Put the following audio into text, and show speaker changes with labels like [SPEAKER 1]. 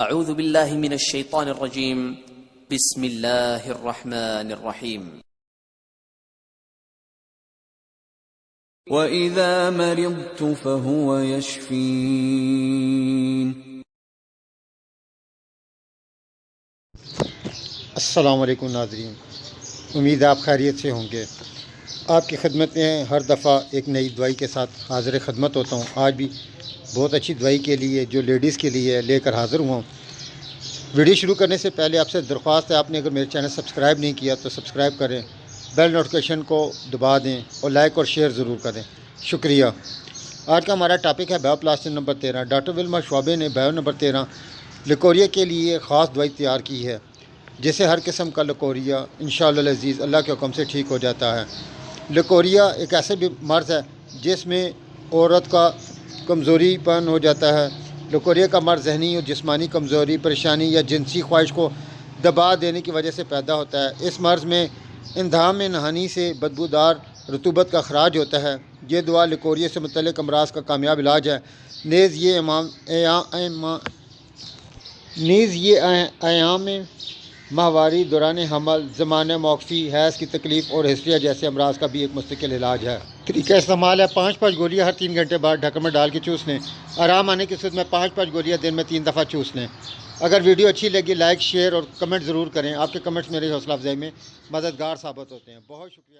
[SPEAKER 1] اعوذ باللہ من الشیطان الرجیم بسم اللہ الرحمن الرحیم
[SPEAKER 2] وَإِذَا مَرِضْتُ فَهُوَ يَشْفِينِ.
[SPEAKER 3] السلام علیکم ناظرین، امید ہے آپ خیریت سے ہوں گے۔ آپ کی خدمت میں ہر دفعہ ایک نئی دوائی کے ساتھ حاضر خدمت ہوتا ہوں۔ آج بھی بہت اچھی دوائی کے لیے جو لیڈیز کے لیے لے کر حاضر ہوا ہوں۔ ویڈیو شروع کرنے سے پہلے آپ سے درخواست ہے، آپ نے اگر میرے چینل سبسکرائب نہیں کیا تو سبسکرائب کریں، بیل نوٹیفیکیشن کو دبا دیں اور لائک اور شیئر ضرور کریں، شکریہ۔ آج کا ہمارا ٹاپک ہے بایو پلاسٹن نمبر 13۔ ڈاکٹر ولما شعبے نے بایو نمبر 13 لیکوریا کے لیے خاص دوائی تیار کی ہے، جسے ہر قسم کا لیکوریا انشاءاللہ العزیز اللہ کے حکم سے ٹھیک ہو جاتا ہے۔ لیکوریا ایک ایسے بھی مرض ہے جس میں عورت کا کمزوری پن ہو جاتا ہے۔ لیکوریا کا مرض ذہنی اور جسمانی کمزوری، پریشانی یا جنسی خواہش کو دبا دینے کی وجہ سے پیدا ہوتا ہے۔ اس مرض میں اندام میں نہانی سے بدبودار رطوبت کا اخراج ہوتا ہے۔ یہ دوا لیکوریا سے متعلق امراض کا کامیاب علاج ہے۔ نیز یہ ایام ماہواری، دوران حمل، زمانہ موقفی، حیض کی تکلیف اور ہسٹریا جیسے امراض کا بھی ایک مستقل علاج ہے۔ طریقہ استعمال ہے: 5 گولیاں ہر 3 گھنٹے بعد ڈھکن میں ڈال کے چوس لیں۔ آرام آنے کی صورت میں 5 گولیاں دن میں 3 دفعہ چوس لیں۔ اگر ویڈیو اچھی لگی لائک، شیئر اور کمنٹ ضرور کریں۔ آپ کے کمنٹس میرے حوصلہ افزائی میں مددگار ثابت ہوتے ہیں۔ بہت شکریہ۔